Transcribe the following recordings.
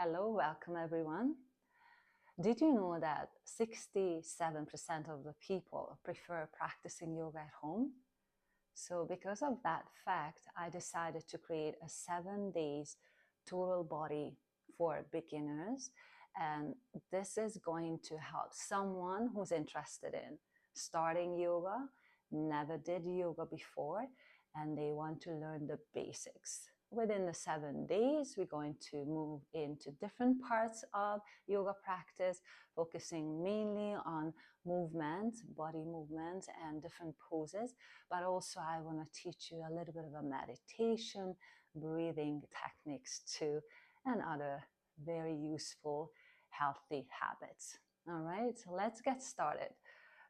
Hello, welcome everyone. Did you know that 67% of the people prefer practicing yoga at home? So, because of that fact, I decided to create a 7 days total body for beginners. And this is going to help someone who's interested in starting yoga, never did yoga before, and they want to learn the basics. Within the 7 days, we're going to move into different parts of yoga practice, focusing mainly on movement, body movement, and different poses. But also, I want to teach you a little bit of a meditation, breathing techniques too, and other very useful, healthy habits. All right, so let's get started.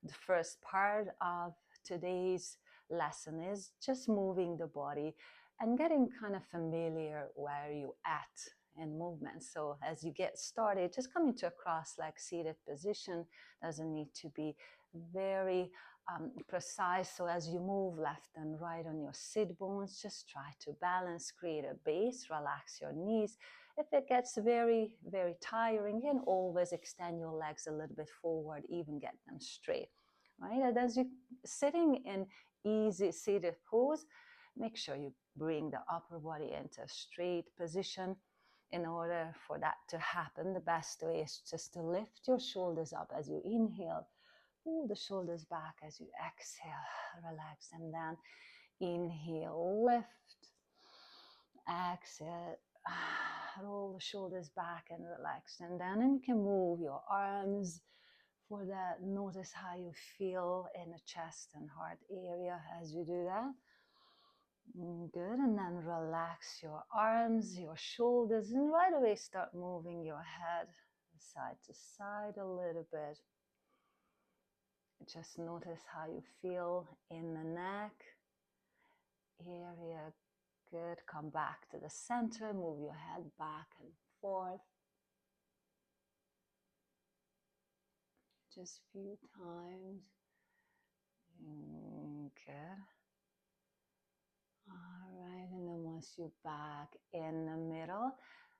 The first part of today's lesson is just moving the body and getting kind of familiar where you at in movement. So as you get started, just come into a cross-legged seated position. Doesn't need to be very precise. So as you move left and right on your sit bones, just try to balance, create a base, relax your knees. If it gets very, very tiring, you can always extend your legs a little bit forward, even get them straight, right? And as you're sitting in easy seated pose, make sure you bring the upper body into a straight position. In order for that to happen, the best way is just to lift your shoulders up as you inhale. Pull the shoulders back as you exhale. Relax them down. Inhale, lift. Exhale. Roll the shoulders back and relax them down. And you can move your arms for that. Notice how you feel in the chest and heart area as you do that. Good, and then relax your arms, your shoulders, and right away start moving your head side to side a little bit. Just notice how you feel in the neck area. Good, come back to the center, move your head back and forth. Just a few times. Good. All right, and then once you're back in the middle,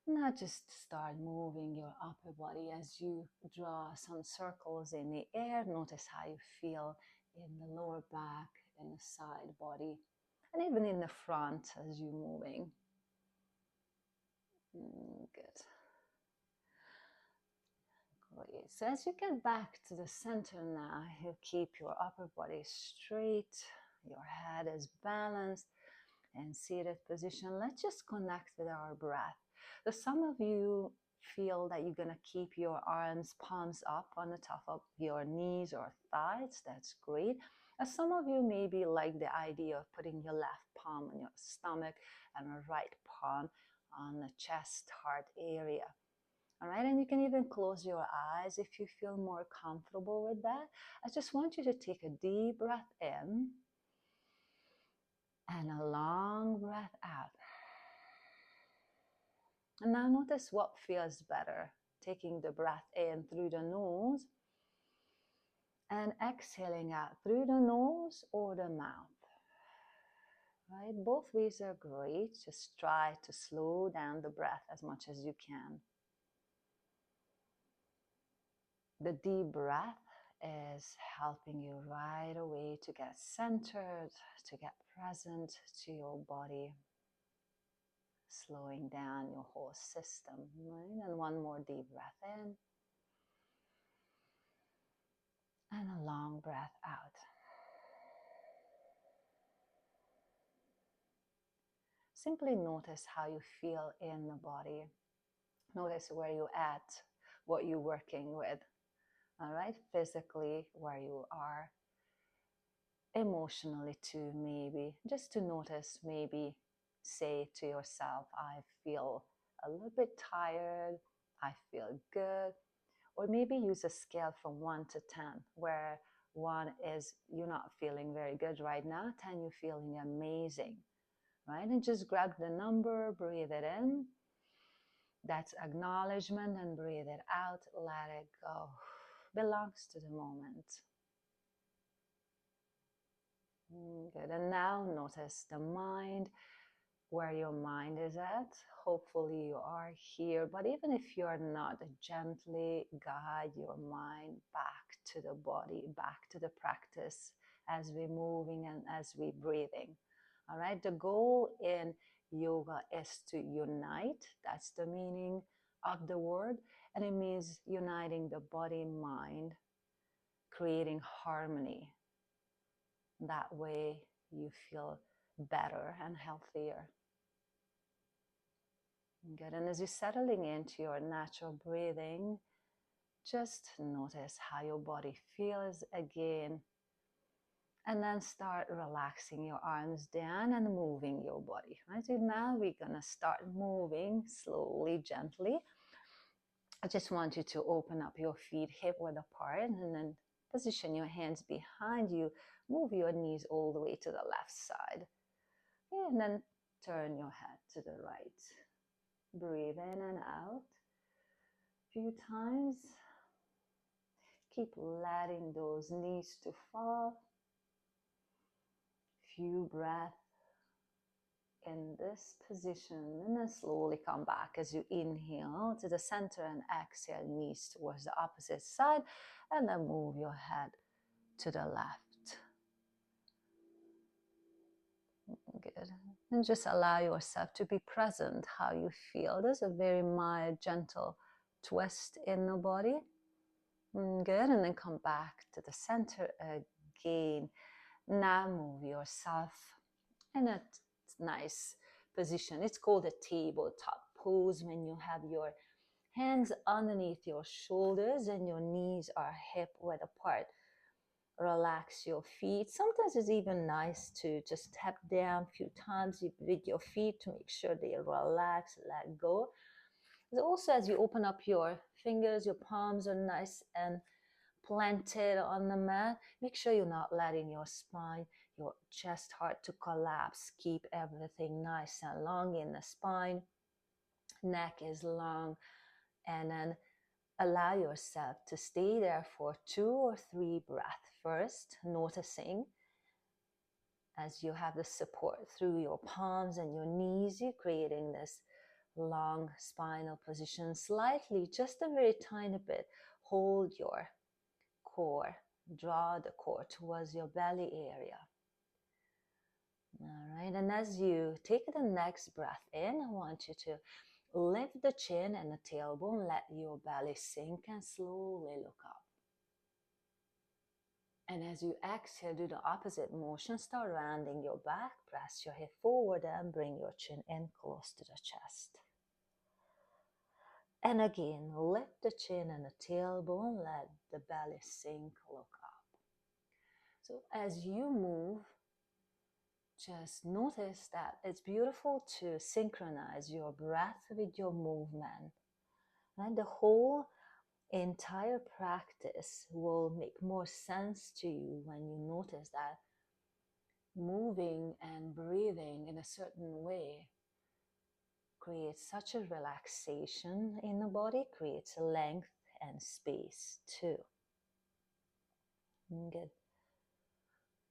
now just start moving your upper body as you draw some circles in the air. Notice how you feel in the lower back, in the side body, and even in the front as you're moving. Good. Great. So as you get back to the center now, you keep your upper body straight, your head is balanced, and seated position. Let's just connect with our breath. So some of you feel that you're gonna keep your arms palms up on the top of your knees or thighs. That's great. As some of you maybe like the idea of putting your left palm on your stomach and your right palm on the chest, heart area. All right, and you can even close your eyes if you feel more comfortable with that. I just want you to take a deep breath in and a long breath out. And now notice what feels better. Taking the breath in through the nose and exhaling out through the nose or the mouth. Right? Both ways are great. Just try to slow down the breath as much as you can. The deep breath is helping you right away to get centered, to get present to your body, slowing down your whole system. Right? And one more deep breath in. And a long breath out. Simply notice how you feel in the body. Notice where you're at, what you're working with. All right, physically, where you are. Emotionally too, maybe. Just to notice, maybe say to yourself, I feel a little bit tired. I feel good. Or maybe use a scale from 1 to 10, where 1 is you're not feeling very good right now, 10 you're feeling amazing, right? And just grab the number, breathe it in. That's acknowledgement, and breathe it out, let it go. Belongs to the moment. Good, and now notice the mind. where your mind is at. Hopefully you are here, but even if you're not, gently guide your mind back to the body, back to the practice as we're moving and as we're breathing. All right, the goal in yoga is to unite. That's the meaning of the word, and it means uniting the body, mind, creating harmony. That way you feel better and healthier. Good. And as you're settling into your natural breathing, just notice how your body feels again. And then start relaxing your arms down and moving your body. Right? So now we're going to start moving slowly, gently. I just want you to open up your feet hip width apart and then position your hands behind you. Move your knees all the way to the left side. And then turn your head to the right. Breathe in and out a few times. Keep letting those knees to fall. Few breaths in this position, and then slowly come back as you inhale to the center and exhale, knees towards the opposite side, and then move your head to the left. Good. And just allow yourself to be present how you feel. There's a very mild, gentle twist in the body. Good. And then come back to the center again. Now move yourself in a nice position. It's called a tabletop pose when you have your hands underneath your shoulders and your knees are hip width apart. Relax your feet. Sometimes it's even nice to just tap down a few times with your feet to make sure they relax, let go. Also, as you open up your fingers, your palms are nice and planted on the mat. Make sure you're not letting your spine, your chest, heart to collapse. Keep everything nice and long in the spine. Neck is long. And then allow yourself to stay there for 2 or 3 breaths first, noticing as you have the support through your palms and your knees, you're creating this long spinal position. Slightly, just a very tiny bit, hold your core, draw the core towards your belly area. All right, and as you take the next breath in, I want you to lift the chin and the tailbone, let your belly sink and slowly look up. And as you exhale, do the opposite motion. Start rounding your back, press your hip forward and bring your chin in close to the chest. And again, lift the chin and the tailbone, let the belly sink, look up. So as you move, just notice that it's beautiful to synchronize your breath with your movement. And the whole entire practice will make more sense to you when you notice that moving and breathing in a certain way creates such a relaxation in the body, creates a length and space too. Good.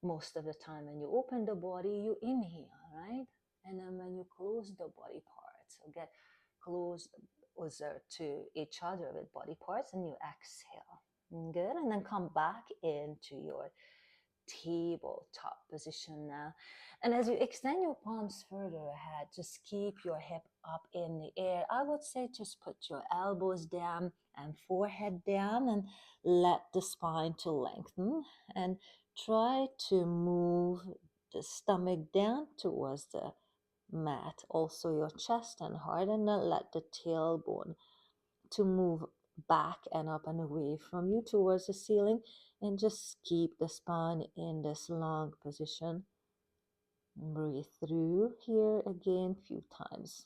Most of the time when you open the body, you inhale, right? And then when you close the body parts, so get closer to each other with body parts, and you exhale. Good. And then come back into your tabletop position now. And as you extend your palms further ahead, just keep your hip up in the air. I would say just put your elbows down and forehead down and let the spine to lengthen, and try to move the stomach down towards the mat, also your chest and heart, and then let the tailbone to move back and up and away from you towards the ceiling, and just keep the spine in this long position. Breathe through here again a few times.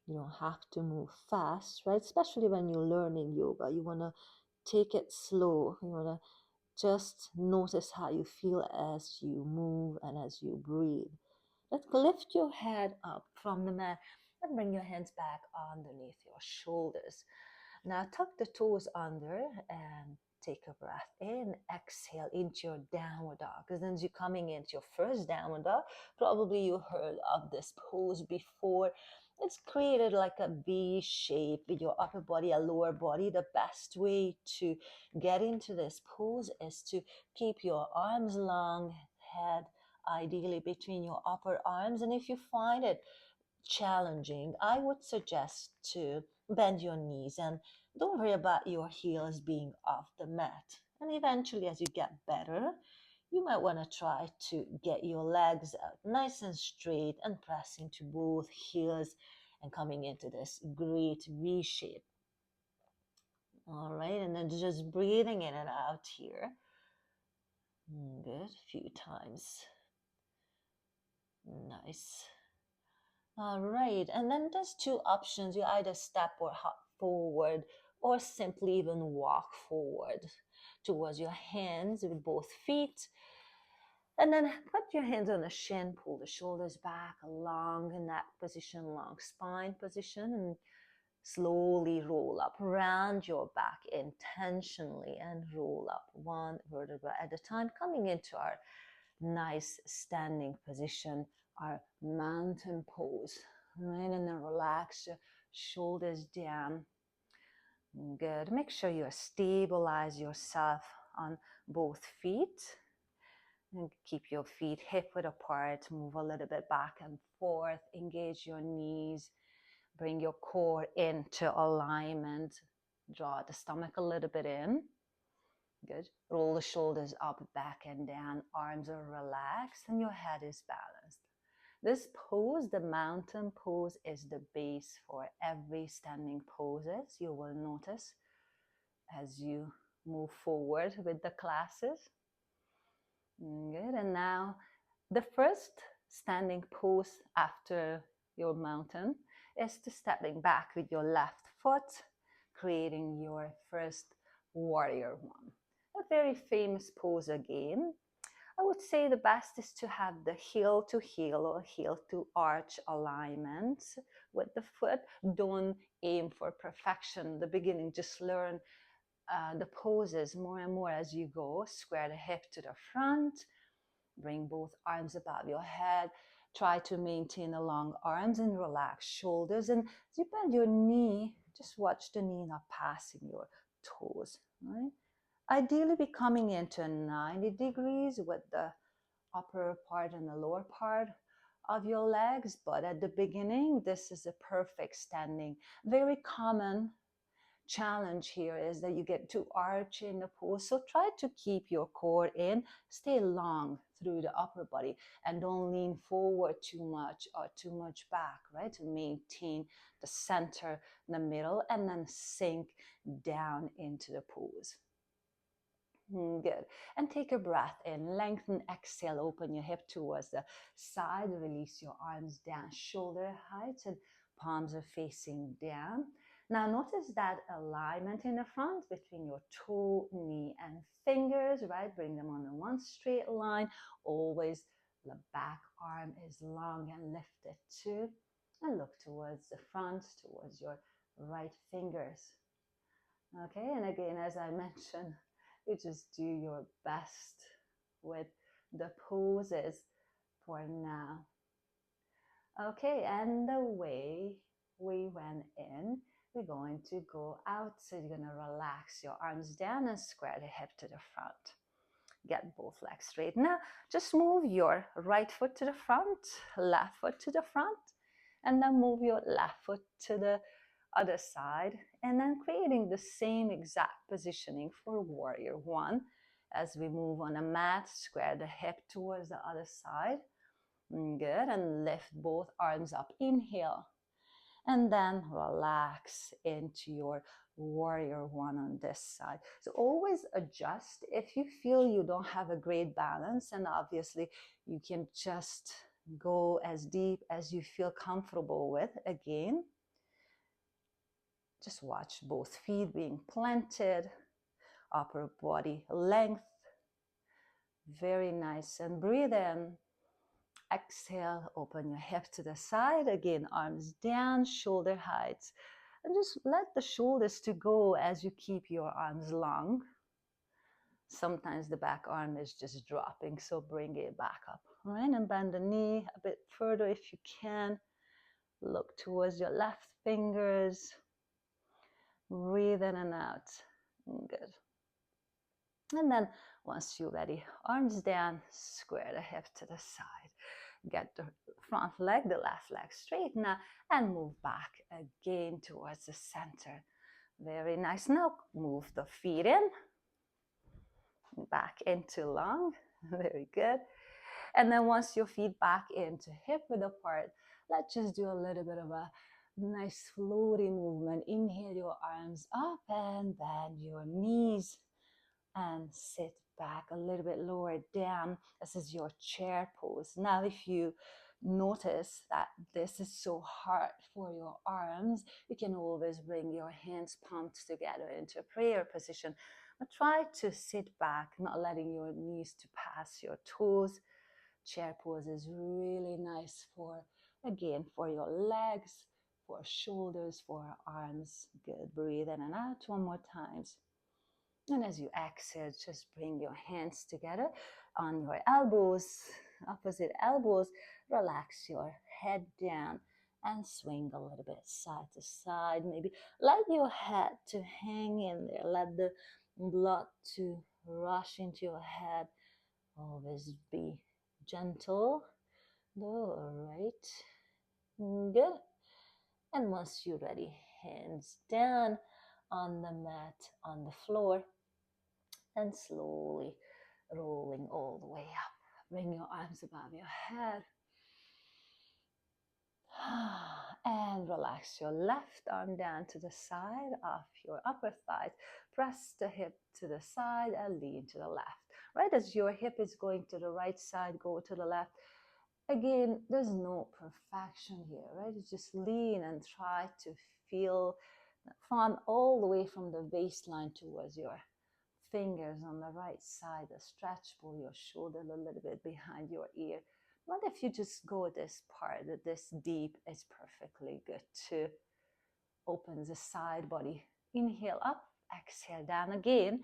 You don't have to move fast, right? Especially when you're learning yoga, you want to take it slow. You want to just notice how you feel as you move and as you breathe. Let's lift your head up from the mat and bring your hands back underneath your shoulders. Now tuck the toes under and Take a breath in, exhale into your downward dog. Because then as you're coming into your first downward dog, probably you heard of this pose before. It's created like a V shape with your upper body, a lower body. The best way to get into this pose is to keep your arms long, head ideally between your upper arms. And if you find it challenging, I would suggest to bend your knees and don't worry about your heels being off the mat. And eventually, as you get better, you might want to try to get your legs out nice and straight and press into both heels and coming into this great V shape. All right, and then just breathing in and out here. Good, a few times. Nice. All right, and then there's two options. You either step or hop forward or simply even walk forward towards your hands with both feet. And then put your hands on the shin, pull the shoulders back, long neck position, long spine position, and slowly roll up around your back intentionally and roll up one vertebra at a time, coming into our nice standing position, our mountain pose. Right, and then relax your shoulders down. Good. Make sure you stabilize yourself on both feet. And keep your feet hip width apart. Move a little bit back and forth. Engage your knees. Bring your core into alignment. Draw the stomach a little bit in. Good. Roll the shoulders up, back, and down. Arms are relaxed and your head is balanced. This pose, the mountain pose, is the base for every standing poses. You will notice as you move forward with the classes. Good. And now the first standing pose after your mountain is to stepping back with your left foot, creating your first warrior one. A very famous pose again. I would say the best is to have the heel to heel or heel to arch alignment with the foot. Don't aim for perfection in the beginning. Just learn the poses more and more as you go. Square the hip to the front. Bring both arms above your head. Try to maintain the long arms and relax shoulders. And as you bend your knee, just watch the knee not passing your toes. Right? Ideally be coming into 90 degrees with the upper part and the lower part of your legs. But at the beginning, this is a perfect standing. Very common challenge here is that you get too arch in the pose. So try to keep your core in, stay long through the upper body, and don't lean forward too much or too much back, right? To maintain the center, the middle, and then sink down into the pose. Good. And take a breath in. Lengthen, exhale, open your hip towards the side. Release your arms down, shoulder height, and palms are facing down. Now notice that alignment in the front between your toe, knee, and fingers, right? Bring them on one straight line. Always the back arm is long and lifted too. And look towards the front, towards your right fingers. Okay, and again, as I mentioned, you just do your best with the poses for now. Okay, and the way we went in, we're going to go out. So you're going to relax your arms down and square the hip to the front. Get both legs straight. Now, just move your right foot to the front, left foot to the front, and then move your left foot to the other side, and then creating the same exact positioning for warrior one. As we move on a mat, square the hip towards the other side. Good, and lift both arms up. Inhale, and then relax into your warrior one on this side. So always adjust if you feel you don't have a great balance, and obviously you can just go as deep as you feel comfortable with. Again, just watch both feet being planted, upper body length. Very nice. And breathe in. Exhale, open your hip to the side. Again, arms down, shoulder height. And just let the shoulders to go as you keep your arms long. Sometimes the back arm is just dropping, so bring it back up. All right, and bend the knee a bit further if you can. Look towards your left fingers. Breathe in and out. Good. And then once you're ready, arms down, square the hip to the side. Get the front leg, the left leg straight now, and move back again towards the center. Very nice. Now move the feet in, back into long. Very good. And then once your feet back into hip width apart, let's just do a little bit of a nice floaty movement. Inhale your arms up and bend your knees and sit back a little bit lower down. This is your chair pose. Now, if you notice that this is so hard for your arms, you can always bring your hands pumped together into a prayer position. But try to sit back, not letting your knees to pass your toes. Chair pose is really nice for, again, for your legs, for shoulders, for arms. Good. Breathe in and out one more time. And as you exhale, just bring your hands together on your elbows, opposite elbows. Relax your head down and swing a little bit side to side. Maybe let your head to hang in there. Let the blood to rush into your head. Always be gentle. All right. Good. And once you're ready, hands down on the mat, on the floor, and slowly rolling all the way up. Bring your arms above your head. And relax your left arm down to the side of your upper thigh. Press the hip to the side and lean to the left. Right as your hip is going to the right side, go to the left. Again, there's no perfection here, right? You just lean and try to feel fun all the way from the waistline towards your fingers on the right side. Stretch, pull your shoulder a little bit behind your ear. What if you just go this part, this deep is perfectly good too. Open the side body. Inhale up, exhale down again.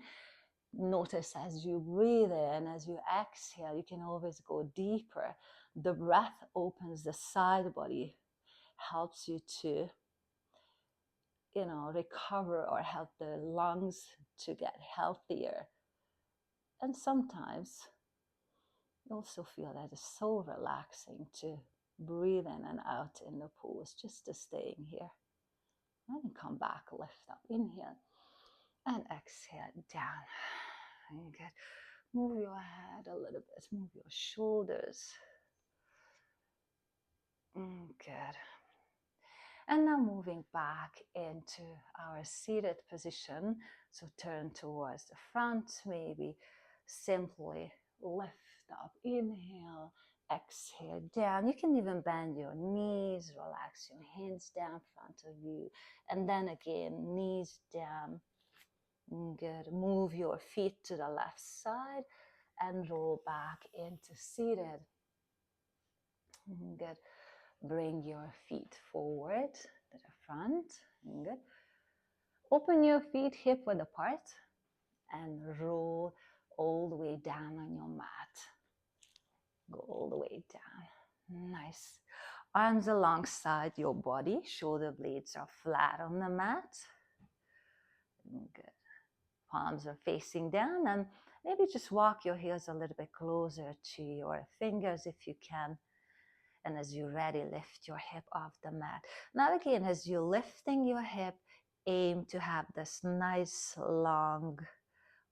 Notice as you breathe in, as you exhale, you can always go deeper. The breath opens the side body, helps you to, recover or help the lungs to get healthier. And sometimes you also feel that it's so relaxing to breathe in and out in the pose, just to staying here. And then come back, lift up, inhale, and exhale down. And good. Move your head a little bit, move your shoulders. Good. And now moving back into our seated position. So turn towards the front, maybe simply lift up, inhale, exhale down. You can even bend your knees, relax your hands down front of you. And then again, knees down. Good. Move your feet to the left side and roll back into seated. Good. Bring your feet forward to the front. Good. Open your feet hip width apart and roll all the way down on your mat. Go all the way down. Nice. Arms alongside your body. Shoulder blades are flat on the mat. Good. Palms are facing down, and maybe just walk your heels a little bit closer to your fingers if you can. And as you're ready, lift your hip off the mat. Now again, as you're lifting your hip, aim to have this nice, long,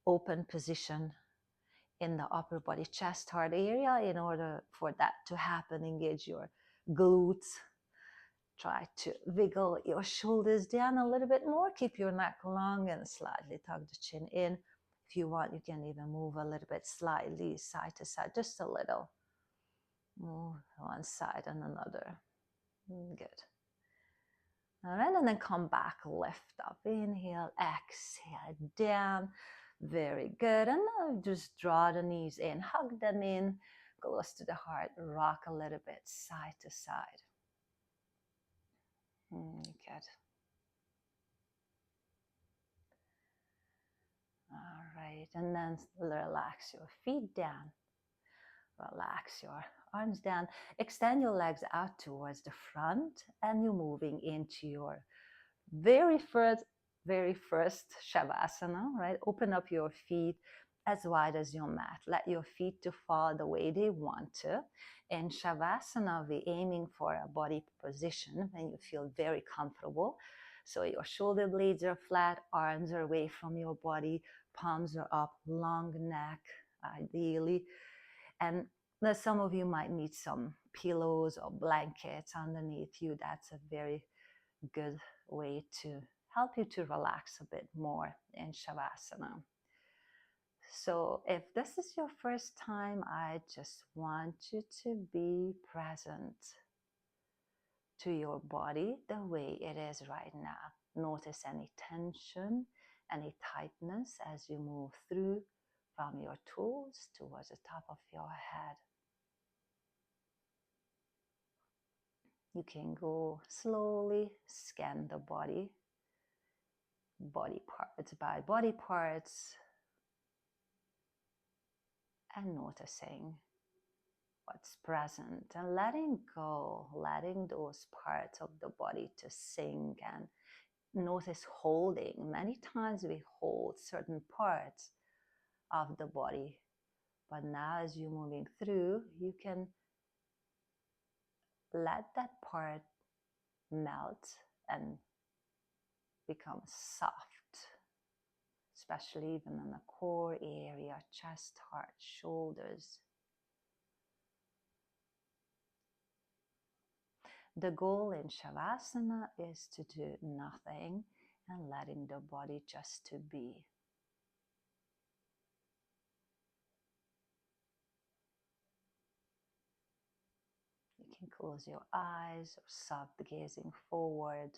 open position in the upper body, chest, heart area. In order for that to happen, engage your glutes. Try to wiggle your shoulders down a little bit more. Keep your neck long and slightly tuck the chin in. If you want, you can even move a little bit slightly side to side, just a little. Move one side and another. Good. All right, and then come back, lift up, inhale, exhale, down. Very good. And now just draw the knees in, hug them in, close to the heart, rock a little bit side to side. Good. All right. Right, and then relax your feet down. Relax your arms down. Extend your legs out towards the front, and you're moving into your very first Shavasana, right? Open up your feet as wide as your mat. Let your feet to fall the way they want to. In Shavasana, we're aiming for a body position when you feel very comfortable. So your shoulder blades are flat, arms are away from your body, palms are up, long neck, ideally. And some of you might need some pillows or blankets underneath you. That's a very good way to help you to relax a bit more in Shavasana. So if this is your first time, I just want you to be present to your body the way it is right now. Notice any tension, any tightness as you move through from your toes towards the top of your head. You can go slowly, scan the body parts by body parts, and noticing what's present and letting go, letting those parts of the body to sink, and notice holding. Many times we hold certain parts of the body, but now as you're moving through, you can let that part melt and become soft, especially even in the core area, chest, heart, shoulders. The goal in Shavasana is to do nothing and letting the body just to be. You can close your eyes or soft gazing forward.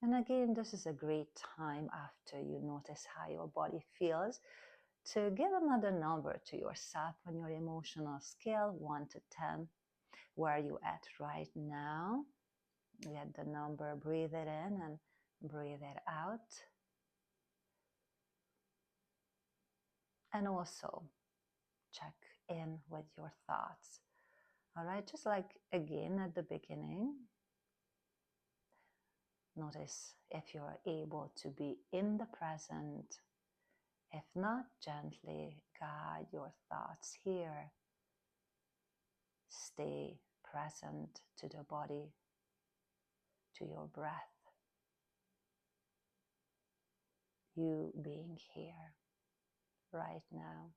And again, this is a great time after you notice how your body feels to give another number to yourself on your emotional scale, 1 to 10. Where are you at right now? Get the number, breathe it in and breathe it out. And also check in with your thoughts. All right, just like again at the beginning, notice if you're able to be in the present. If not, gently guide your thoughts here. Stay present to the body, to your breath. You being here right now.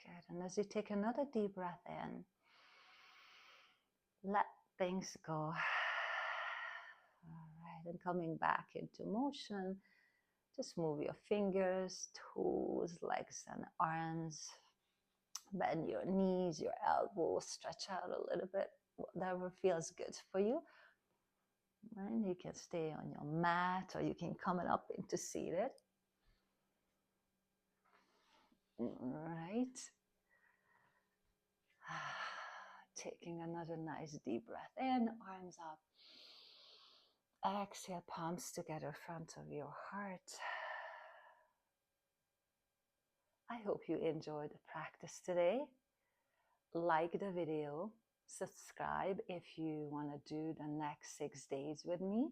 Good. And as you take another deep breath in, let things go. All right. And coming back into motion, just move your fingers, toes, legs, and arms. Bend your knees, your elbows, stretch out a little bit, whatever feels good for you. And you can stay on your mat or you can come up into seated. Right. Taking another nice deep breath in, arms up. Exhale, palms together, front of your heart. I hope you enjoyed the practice today. Like the video, subscribe if you want to do the next 6 days with me.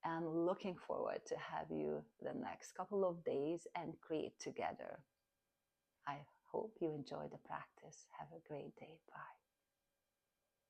I'm looking forward to have you the next couple of days and create together. I hope you enjoy the practice. Have a great day. Bye.